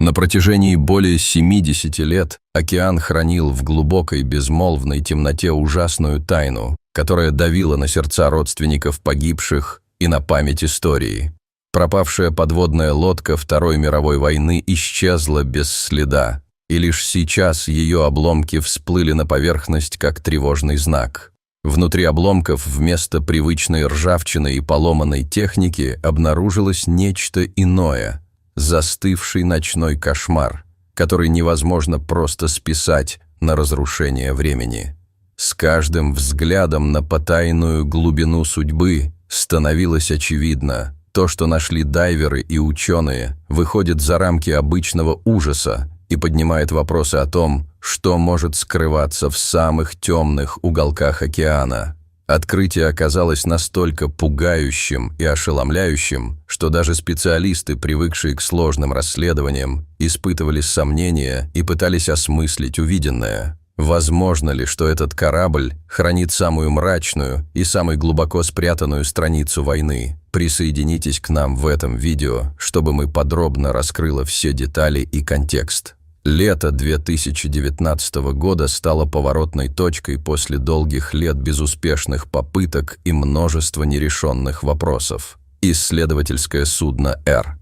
На протяжении более 70 лет океан хранил в глубокой безмолвной темноте ужасную тайну, которая давила на сердца родственников погибших и на память истории. Пропавшая подводная лодка Второй мировой войны исчезла без следа, и лишь сейчас ее обломки всплыли на поверхность как тревожный знак. Внутри обломков вместо привычной ржавчины и поломанной техники обнаружилось нечто иное – застывший ночной кошмар, который невозможно просто списать на разрушение времени. С каждым взглядом на потайную глубину судьбы становилось очевидно, то, что нашли дайверы и ученые, выходит за рамки обычного ужаса и поднимает вопросы о том, что может скрываться в самых темных уголках океана. Открытие оказалось настолько пугающим и ошеломляющим, что даже специалисты, привыкшие к сложным расследованиям, испытывали сомнения и пытались осмыслить увиденное. Возможно ли, что этот корабль хранит самую мрачную и самую глубоко спрятанную страницу войны? Присоединитесь к нам в этом видео, чтобы мы подробно раскрыли все детали и контекст. Лето 2019 года стало поворотной точкой после долгих лет безуспешных попыток и множества нерешенных вопросов. Исследовательское судно «Р»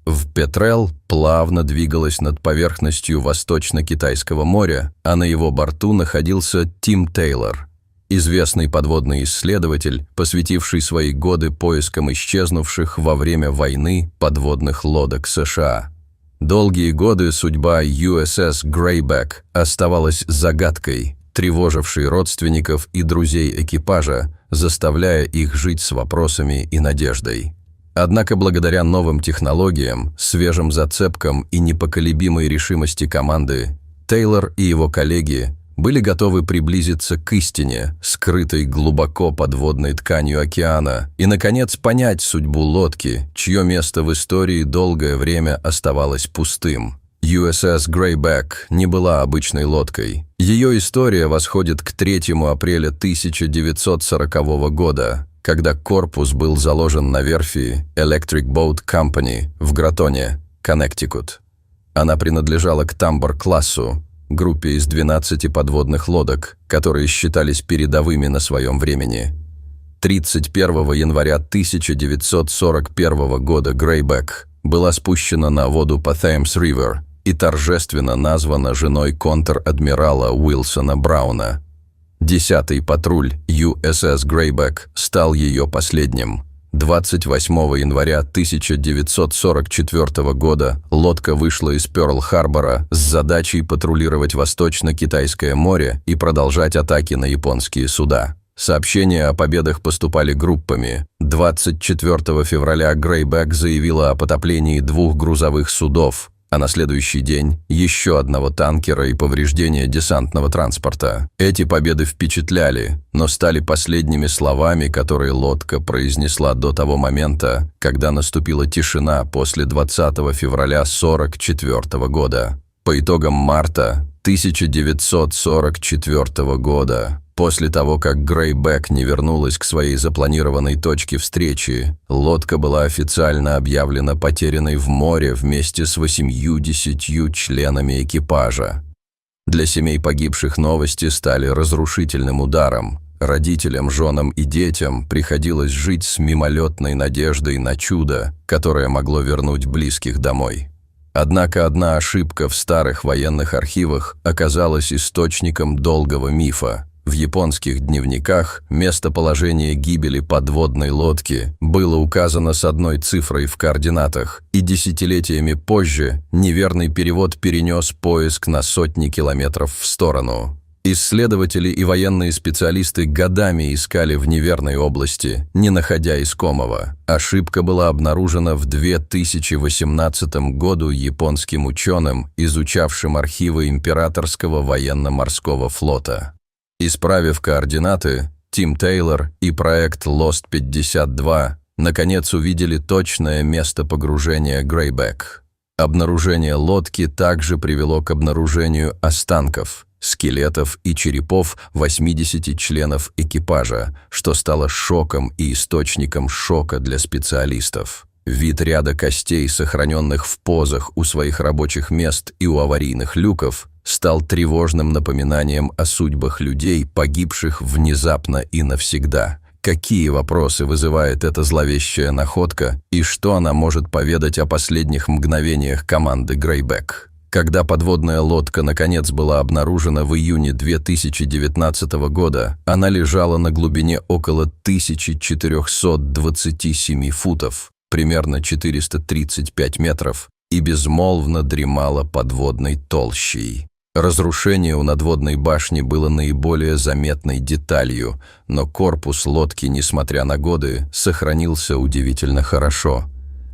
в Петрел плавно двигалось над поверхностью Восточно-Китайского моря, а на его борту находился Тим Тейлор, известный подводный исследователь, посвятивший свои годы поискам исчезнувших во время войны подводных лодок США. Долгие годы судьба USS Grayback оставалась загадкой, тревожившей родственников и друзей экипажа, заставляя их жить с вопросами и надеждой. Однако благодаря новым технологиям, свежим зацепкам и непоколебимой решимости команды, Тейлор и его коллеги были готовы приблизиться к истине, скрытой глубоко под водной тканью океана, и, наконец, понять судьбу лодки, чье место в истории долгое время оставалось пустым. USS Grayback не была обычной лодкой. Ее история восходит к 3 апреля 1940 года, когда корпус был заложен на верфи Electric Boat Company в Гратоне, Коннектикут. Она принадлежала к Тамбор-классу, группе из 12 подводных лодок, которые считались передовыми на своем времени. 31 января 1941 года Grayback была спущена на воду по Thames-River и торжественно названа женой контр-адмирала Уилсона Брауна. 10-й патруль USS Grayback стал ее последним. 28 января 1944 года лодка вышла из Пёрл-Харбора с задачей патрулировать Восточно-Китайское море и продолжать атаки на японские суда. Сообщения о победах поступали группами. 24 февраля Grayback заявила о потоплении 2 грузовых судов, а на следующий день еще одного танкера и повреждения десантного транспорта. Эти победы впечатляли, но стали последними словами, которые лодка произнесла до того момента, когда наступила тишина после 20 февраля 1944 года. По итогам марта 1944 года, после того, как Grayback не вернулась к своей запланированной точке встречи, лодка была официально объявлена потерянной в море вместе с 80 членами экипажа. Для семей погибших новости стали разрушительным ударом. Родителям, женам и детям приходилось жить с мимолетной надеждой на чудо, которое могло вернуть близких домой. Однако одна ошибка в старых военных архивах оказалась источником долгого мифа. В японских дневниках местоположение гибели подводной лодки было указано с одной цифрой в координатах, и десятилетиями позже неверный перевод перенес поиск на сотни километров в сторону. Исследователи и военные специалисты годами искали в неверной области, не находя искомого. Ошибка была обнаружена в 2018 году японским ученым, изучавшим архивы Императорского военно-морского флота. Исправив координаты, Тим Тейлор и проект Lost 52 наконец увидели точное место погружения Grayback. Обнаружение лодки также привело к обнаружению останков, скелетов и черепов 80 членов экипажа, что стало шоком и источником шока для специалистов. Вид ряда костей, сохраненных в позах у своих рабочих мест и у аварийных люков, стал тревожным напоминанием о судьбах людей, погибших внезапно и навсегда. Какие вопросы вызывает эта зловещая находка и что она может поведать о последних мгновениях команды Грейбек? Когда подводная лодка наконец была обнаружена в июне 2019 года, она лежала на глубине около 1427 футов, примерно 435 метров, и безмолвно дремала подводной толщей. Разрушение у надводной башни было наиболее заметной деталью, но корпус лодки, несмотря на годы, сохранился удивительно хорошо.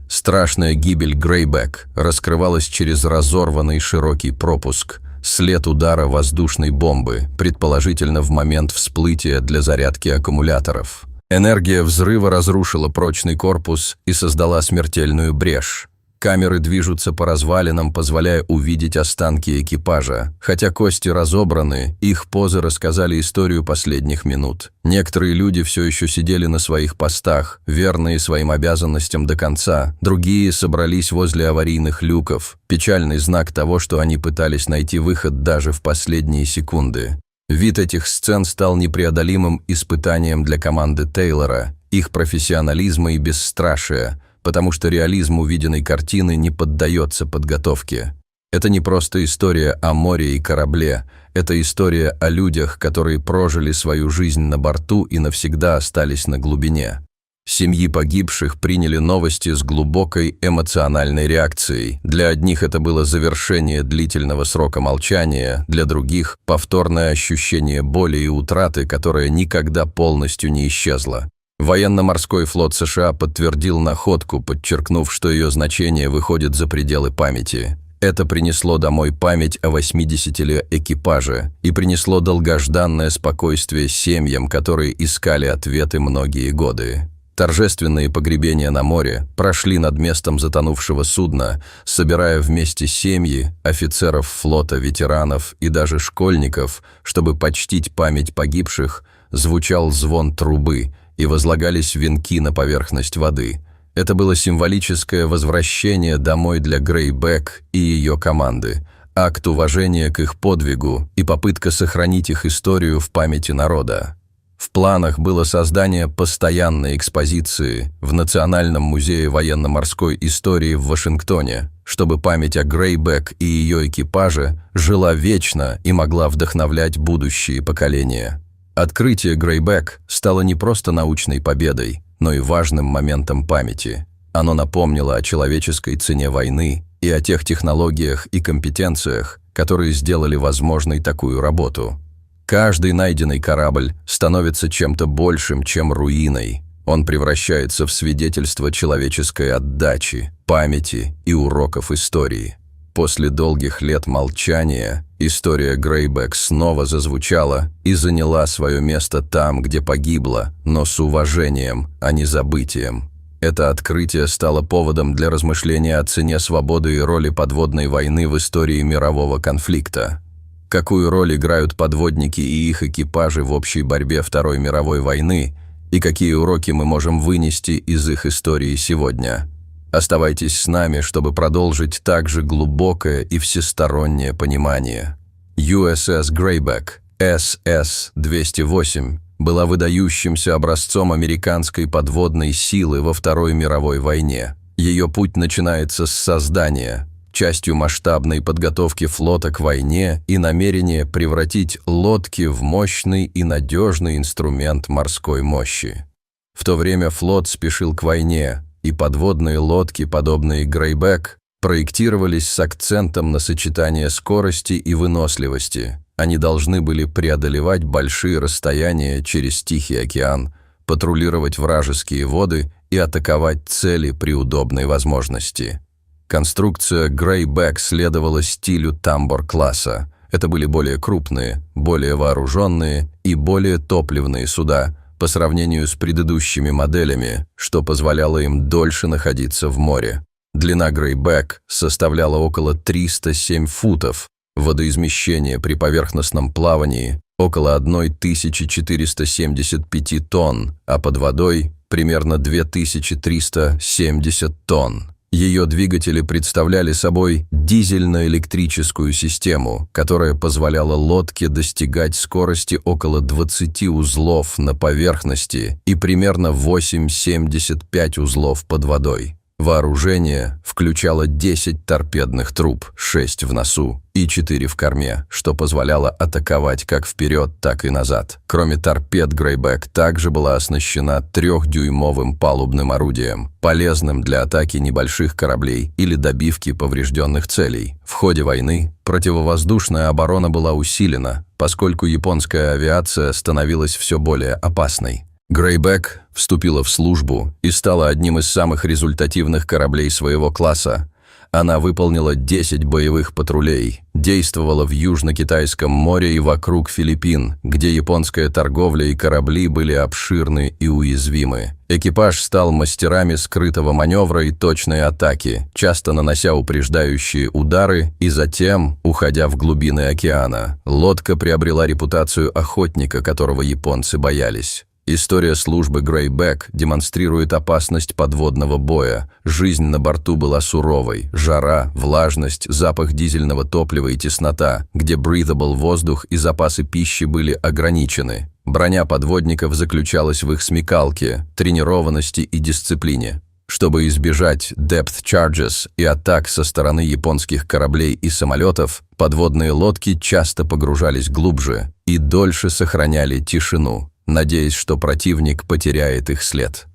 Страшная гибель Грейбек раскрывалась через разорванный широкий пропуск, след удара воздушной бомбы, предположительно в момент всплытия для зарядки аккумуляторов. Энергия взрыва разрушила прочный корпус и создала смертельную брешь. Камеры движутся по развалинам, позволяя увидеть останки экипажа. Хотя кости разобраны, их позы рассказали историю последних минут. Некоторые люди все еще сидели на своих постах, верные своим обязанностям до конца. Другие собрались возле аварийных люков. Печальный знак того, что они пытались найти выход даже в последние секунды. Вид этих сцен стал непреодолимым испытанием для команды Тейлора, их профессионализма и бесстрашия, потому что реализм увиденной картины не поддается подготовке. Это не просто история о море и корабле, это история о людях, которые прожили свою жизнь на борту и навсегда остались на глубине. Семьи погибших приняли новости с глубокой эмоциональной реакцией. Для одних это было завершение длительного срока молчания, для других – повторное ощущение боли и утраты, которое никогда полностью не исчезло. Военно-морской флот США подтвердил находку, подчеркнув, что ее значение выходит за пределы памяти. Это принесло домой память о 80-летии экипажа и принесло долгожданное спокойствие семьям, которые искали ответы многие годы. Торжественные погребения на море прошли над местом затонувшего судна, собирая вместе семьи, офицеров флота, ветеранов и даже школьников, чтобы почтить память погибших, звучал звон трубы, и возлагались венки на поверхность воды. Это было символическое возвращение домой для Грейбек и ее команды, акт уважения к их подвигу и попытка сохранить их историю в памяти народа. В планах было создание постоянной экспозиции в Национальном музее военно-морской истории в Вашингтоне, чтобы память о Грейбек и ее экипаже жила вечно и могла вдохновлять будущие поколения. Открытие Грейбек стало не просто научной победой, но и важным моментом памяти. Оно напомнило о человеческой цене войны и о тех технологиях и компетенциях, которые сделали возможной такую работу. Каждый найденный корабль становится чем-то большим, чем руиной. Он превращается в свидетельство человеческой отдачи, памяти и уроков истории. После долгих лет молчания история Грейбек снова зазвучала и заняла свое место там, где погибла, но с уважением, а не забытием. Это открытие стало поводом для размышления о цене свободы и роли подводной войны в истории мирового конфликта. Какую роль играют подводники и их экипажи в общей борьбе Второй мировой войны, и какие уроки мы можем вынести из их истории сегодня? Оставайтесь с нами, чтобы продолжить также глубокое и всестороннее понимание. USS Грейбек, SS-208, была выдающимся образцом американской подводной силы во Второй мировой войне. Ее путь начинается с создания, частью масштабной подготовки флота к войне и намерения превратить лодки в мощный и надежный инструмент морской мощи. В то время флот спешил к войне, и подводные лодки, подобные Грейбек, проектировались с акцентом на сочетание скорости и выносливости. Они должны были преодолевать большие расстояния через Тихий океан, патрулировать вражеские воды и атаковать цели при удобной возможности. Конструкция Грейбек следовала стилю Тамбор-класса. Это были более крупные, более вооруженные и более топливные суда по сравнению с предыдущими моделями, что позволяло им дольше находиться в море. Длина Грейбек составляла около 307 футов, водоизмещение при поверхностном плавании около 1475 тонн, а под водой примерно 2370 тонн. Ее двигатели представляли собой дизельно-электрическую систему, которая позволяла лодке достигать скорости около 20 узлов на поверхности и примерно 8,75 узлов под водой. Вооружение включало 10 торпедных труб, 6 в носу и 4 в корме, что позволяло атаковать как вперед, так и назад. Кроме торпед, Грейбек также была оснащена 3-дюймовым палубным орудием, полезным для атаки небольших кораблей или добивки поврежденных целей. В ходе войны противовоздушная оборона была усилена, поскольку японская авиация становилась все более опасной. Грейбек вступила в службу и стала одним из самых результативных кораблей своего класса. Она выполнила 10 боевых патрулей, действовала в Южно-Китайском море и вокруг Филиппин, где японская торговля и корабли были обширны и уязвимы. Экипаж стал мастерами скрытого маневра и точной атаки, часто нанося упреждающие удары и затем уходя в глубины океана. Лодка приобрела репутацию охотника, которого японцы боялись. История службы Грейбек демонстрирует опасность подводного боя. Жизнь на борту была суровой. Жара, влажность, запах дизельного топлива и теснота, где breathable воздух и запасы пищи были ограничены. Броня подводников заключалась в их смекалке, тренированности и дисциплине. Чтобы избежать depth charges и атак со стороны японских кораблей и самолетов, подводные лодки часто погружались глубже и дольше сохраняли тишину, надеясь, что противник потеряет их след.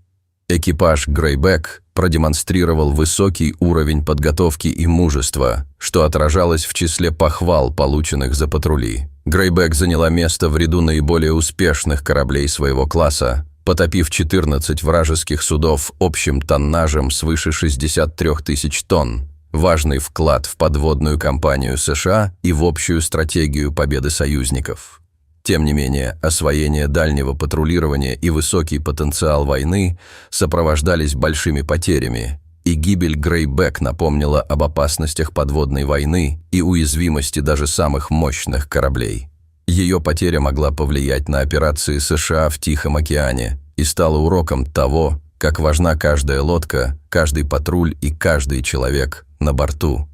Экипаж Грейбек продемонстрировал высокий уровень подготовки и мужества, что отражалось в числе похвал, полученных за патрули. Грейбек заняла место в ряду наиболее успешных кораблей своего класса, потопив 14 вражеских судов общим тоннажем свыше 63 тысяч тонн. Важный вклад в подводную кампанию США и в общую стратегию победы союзников. Тем не менее, освоение дальнего патрулирования и высокий потенциал войны сопровождались большими потерями, и гибель Грейбек напомнила об опасностях подводной войны и уязвимости даже самых мощных кораблей. Ее потеря могла повлиять на операции США в Тихом океане и стала уроком того, как важна каждая лодка, каждый патруль и каждый человек на борту.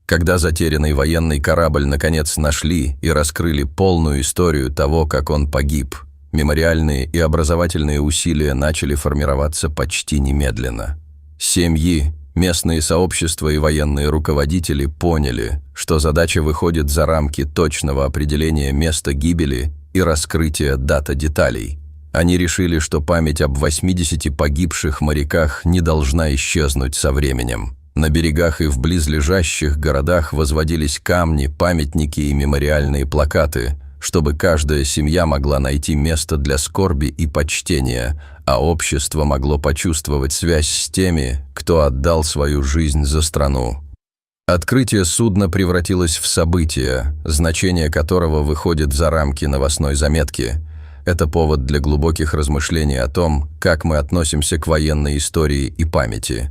Когда затерянный военный корабль наконец нашли и раскрыли полную историю того, как он погиб, мемориальные и образовательные усилия начали формироваться почти немедленно. Семьи, местные сообщества и военные руководители поняли, что задача выходит за рамки точного определения места гибели и раскрытия дата деталей. Они решили, что память об 80 погибших моряках не должна исчезнуть со временем. На берегах и в близлежащих городах возводились камни, памятники и мемориальные плакаты, чтобы каждая семья могла найти место для скорби и почтения, а общество могло почувствовать связь с теми, кто отдал свою жизнь за страну. Открытие судна превратилось в событие, значение которого выходит за рамки новостной заметки. Это повод для глубоких размышлений о том, как мы относимся к военной истории и памяти.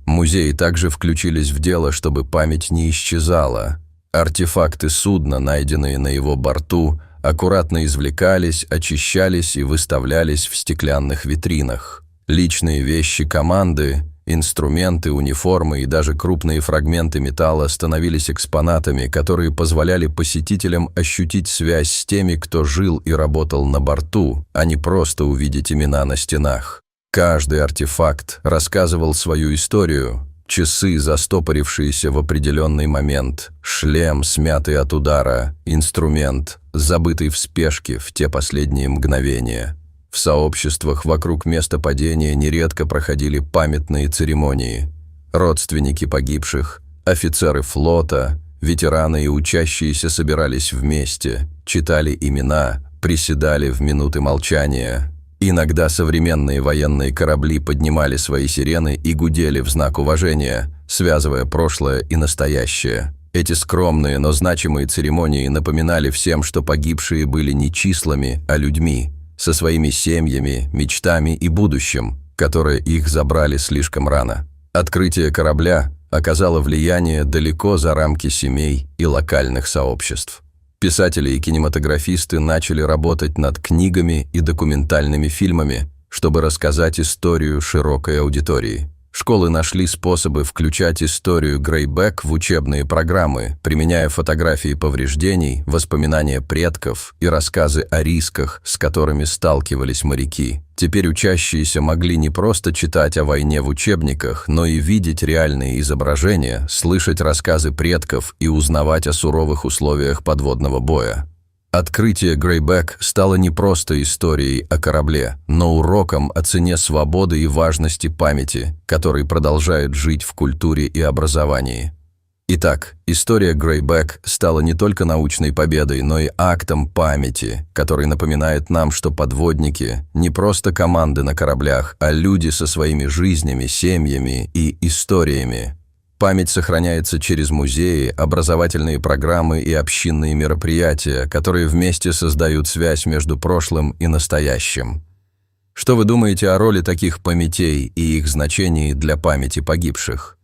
Музеи также включились в дело, чтобы память не исчезала. Артефакты судна, найденные на его борту, аккуратно извлекались, очищались и выставлялись в стеклянных витринах. Личные вещи команды, инструменты, униформы и даже крупные фрагменты металла становились экспонатами, которые позволяли посетителям ощутить связь с теми, кто жил и работал на борту, а не просто увидеть имена на стенах. Каждый артефакт рассказывал свою историю. Часы, застопорившиеся в определенный момент, шлем, смятый от удара, инструмент, забытый в спешке в те последние мгновения. В сообществах вокруг места падения нередко проходили памятные церемонии. Родственники погибших, офицеры флота, ветераны и учащиеся собирались вместе, читали имена, приседали в минуты молчания. Иногда современные военные корабли поднимали свои сирены и гудели в знак уважения, связывая прошлое и настоящее. Эти скромные, но значимые церемонии напоминали всем, что погибшие были не числами, а людьми, со своими семьями, мечтами и будущим, которые их забрали слишком рано. Открытие корабля оказало влияние далеко за рамки семей и локальных сообществ. Писатели и кинематографисты начали работать над книгами и документальными фильмами, чтобы рассказать историю широкой аудитории. Школы нашли способы включать историю Грейбек в учебные программы, применяя фотографии повреждений, воспоминания предков и рассказы о рисках, с которыми сталкивались моряки. Теперь учащиеся могли не просто читать о войне в учебниках, но и видеть реальные изображения, слышать рассказы предков и узнавать о суровых условиях подводного боя. Открытие Грейбек стало не просто историей о корабле, но уроком о цене свободы и важности памяти, который продолжает жить в культуре и образовании. Итак, история Грейбек стала не только научной победой, но и актом памяти, который напоминает нам, что подводники – не просто команды на кораблях, а люди со своими жизнями, семьями и историями. Память сохраняется через музеи, образовательные программы и общинные мероприятия, которые вместе создают связь между прошлым и настоящим. Что вы думаете о роли таких памятей и их значении для памяти погибших?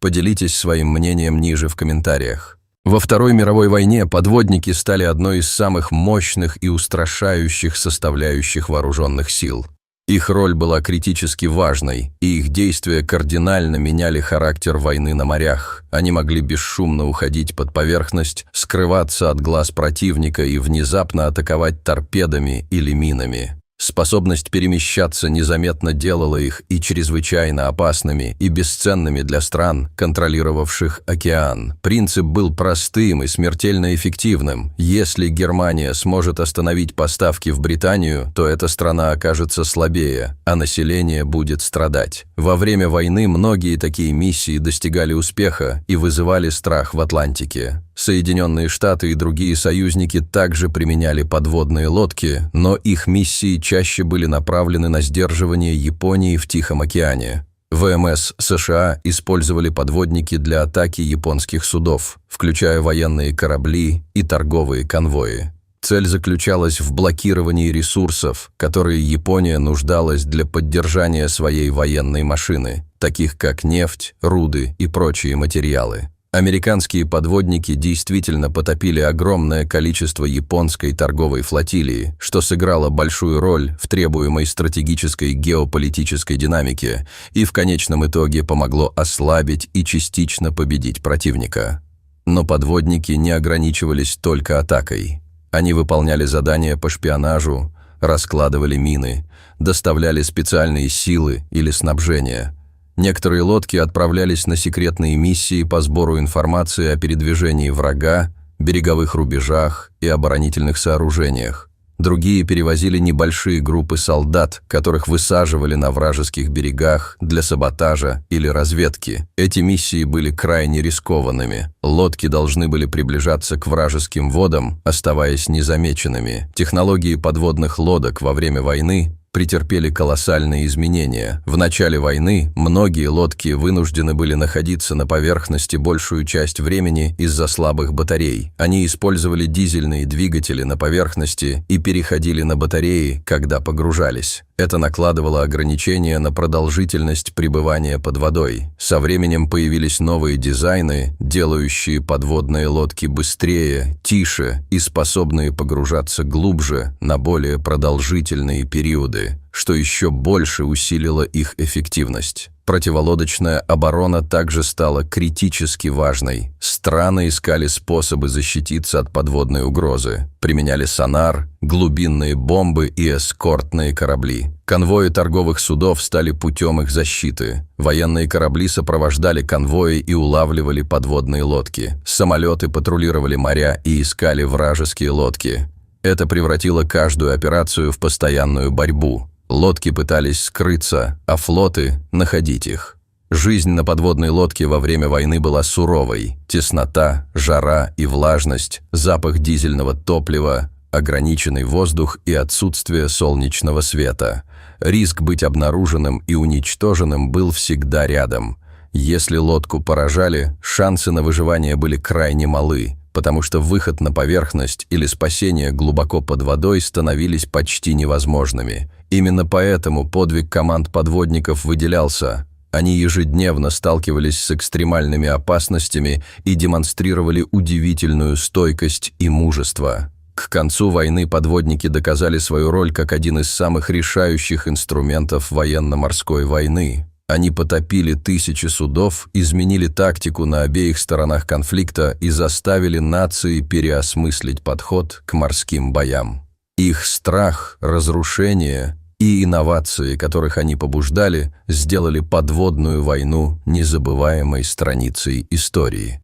Поделитесь своим мнением ниже в комментариях. Во Второй мировой войне подводники стали одной из самых мощных и устрашающих составляющих вооруженных сил. Их роль была критически важной, и их действия кардинально меняли характер войны на морях. Они могли бесшумно уходить под поверхность, скрываться от глаз противника и внезапно атаковать торпедами или минами. Способность перемещаться незаметно делала их и чрезвычайно опасными, и бесценными для стран, контролировавших океан. Принцип был простым и смертельно эффективным. Если Германия сможет остановить поставки в Британию, то эта страна окажется слабее, а население будет страдать. Во время войны многие такие миссии достигали успеха и вызывали страх в Атлантике. Соединенные Штаты и другие союзники также применяли подводные лодки, но их миссии чаще были направлены на сдерживание Японии в Тихом океане. ВМС США использовали подводники для атаки японских судов, включая военные корабли и торговые конвои. Цель заключалась в блокировании ресурсов, которые Япония нуждалась для поддержания своей военной машины, таких как нефть, руды и прочие материалы. Американские подводники действительно потопили огромное количество японской торговой флотилии, что сыграло большую роль в требуемой стратегической геополитической динамике и в конечном итоге помогло ослабить и частично победить противника. Но подводники не ограничивались только атакой. Они выполняли задания по шпионажу, раскладывали мины, доставляли специальные силы или снабжение. Некоторые лодки отправлялись на секретные миссии по сбору информации о передвижении врага, береговых рубежах и оборонительных сооружениях. Другие перевозили небольшие группы солдат, которых высаживали на вражеских берегах для саботажа или разведки. Эти миссии были крайне рискованными. Лодки должны были приближаться к вражеским водам, оставаясь незамеченными. Технологии подводных лодок во время войны претерпели колоссальные изменения. В начале войны многие лодки вынуждены были находиться на поверхности большую часть времени из-за слабых батарей. Они использовали дизельные двигатели на поверхности и переходили на батареи, когда погружались. Это накладывало ограничения на продолжительность пребывания под водой. Со временем появились новые дизайны, делающие подводные лодки быстрее, тише и способные погружаться глубже на более продолжительные периоды, что еще больше усилило их эффективность. Противолодочная оборона также стала критически важной. Страны искали способы защититься от подводной угрозы, применяли сонар, глубинные бомбы и эскортные корабли. Конвои торговых судов стали путем их защиты. Военные корабли сопровождали конвои и улавливали подводные лодки. Самолеты патрулировали моря и искали вражеские лодки. Это превратило каждую операцию в постоянную борьбу. Лодки пытались скрыться, а флоты – находить их. Жизнь на подводной лодке во время войны была суровой. Теснота, жара и влажность, запах дизельного топлива, ограниченный воздух и отсутствие солнечного света. Риск быть обнаруженным и уничтоженным был всегда рядом. Если лодку поражали, шансы на выживание были крайне малы, потому что выход на поверхность или спасение глубоко под водой становились почти невозможными. Именно поэтому подвиг команд подводников выделялся. Они ежедневно сталкивались с экстремальными опасностями и демонстрировали удивительную стойкость и мужество. К концу войны подводники доказали свою роль как один из самых решающих инструментов военно-морской войны. Они потопили тысячи судов, изменили тактику на обеих сторонах конфликта и заставили нации переосмыслить подход к морским боям. Их страх, разрушение и инновации, которых они побуждали, сделали подводную войну незабываемой страницей истории.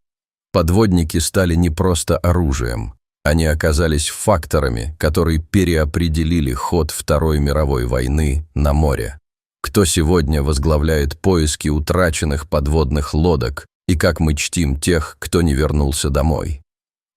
Подводники стали не просто оружием. Они оказались факторами, которые переопределили ход Второй мировой войны на море. Кто сегодня возглавляет поиски утраченных подводных лодок и как мы чтим тех, кто не вернулся домой?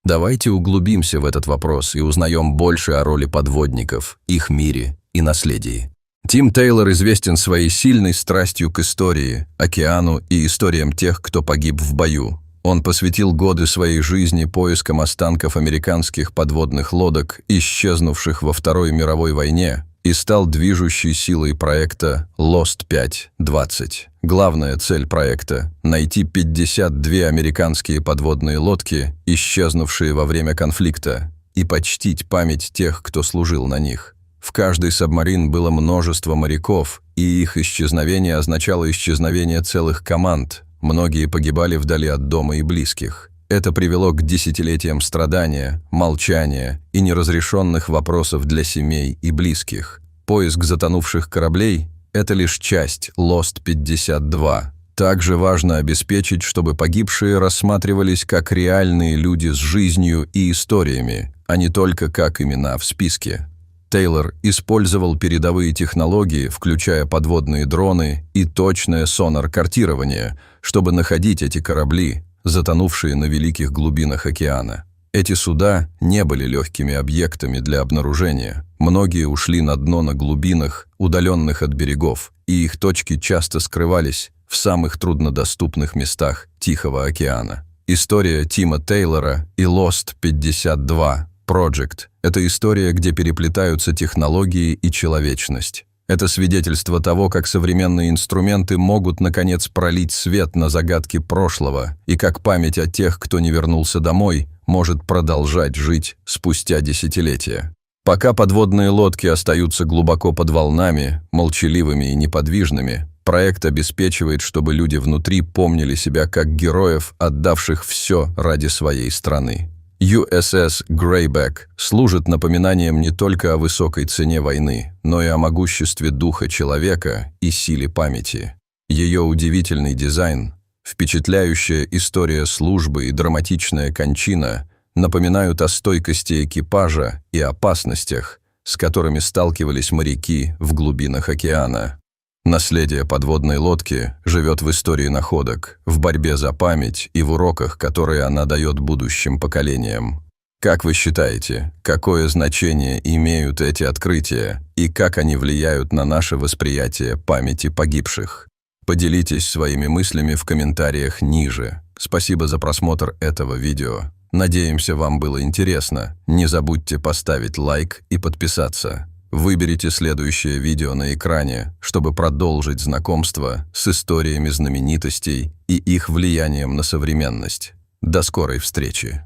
Давайте углубимся в этот вопрос и узнаем больше о роли подводников, их мире и наследии. Тим Тейлор известен своей сильной страстью к истории, океану и историям тех, кто погиб в бою. Он посвятил годы своей жизни поискам останков американских подводных лодок, исчезнувших во Второй мировой войне, и стал движущей силой проекта Lost 5-20. Главная цель проекта – найти 52 американские подводные лодки, исчезнувшие во время конфликта, и почтить память тех, кто служил на них. В каждой сабмарин было множество моряков, и их исчезновение означало исчезновение целых команд. Многие погибали вдали от дома и близких. Это привело к десятилетиям страдания, молчания и неразрешенных вопросов для семей и близких. Поиск затонувших кораблей – это лишь часть Lost 52. Также важно обеспечить, чтобы погибшие рассматривались как реальные люди с жизнью и историями, а не только как имена в списке. Тейлор использовал передовые технологии, включая подводные дроны и точное сонар-картирование, чтобы находить эти корабли, затонувшие на великих глубинах океана. Эти суда не были легкими объектами для обнаружения. Многие ушли на дно на глубинах, удаленных от берегов, и их точки часто скрывались в самых труднодоступных местах Тихого океана. История Тима Тейлора и Lost 52 Project – это история, где переплетаются технологии и человечность. Это свидетельство того, как современные инструменты могут, наконец, пролить свет на загадки прошлого и как память о тех, кто не вернулся домой, может продолжать жить спустя десятилетия. Пока подводные лодки остаются глубоко под волнами, молчаливыми и неподвижными, проект обеспечивает, чтобы люди внутри помнили себя как героев, отдавших все ради своей страны. USS Grayback служит напоминанием не только о высокой цене войны, но и о могуществе духа человека и силе памяти. Ее удивительный дизайн, впечатляющая история службы и драматичная кончина напоминают о стойкости экипажа и опасностях, с которыми сталкивались моряки в глубинах океана. Наследие подводной лодки живет в истории находок, в борьбе за память и в уроках, которые она дает будущим поколениям. Как вы считаете, какое значение имеют эти открытия и как они влияют на наше восприятие памяти погибших? Поделитесь своими мыслями в комментариях ниже. Спасибо за просмотр этого видео. Надеемся, вам было интересно. Не забудьте поставить лайк и подписаться. Выберите следующее видео на экране, чтобы продолжить знакомство с историями знаменитостей и их влиянием на современность. До скорой встречи!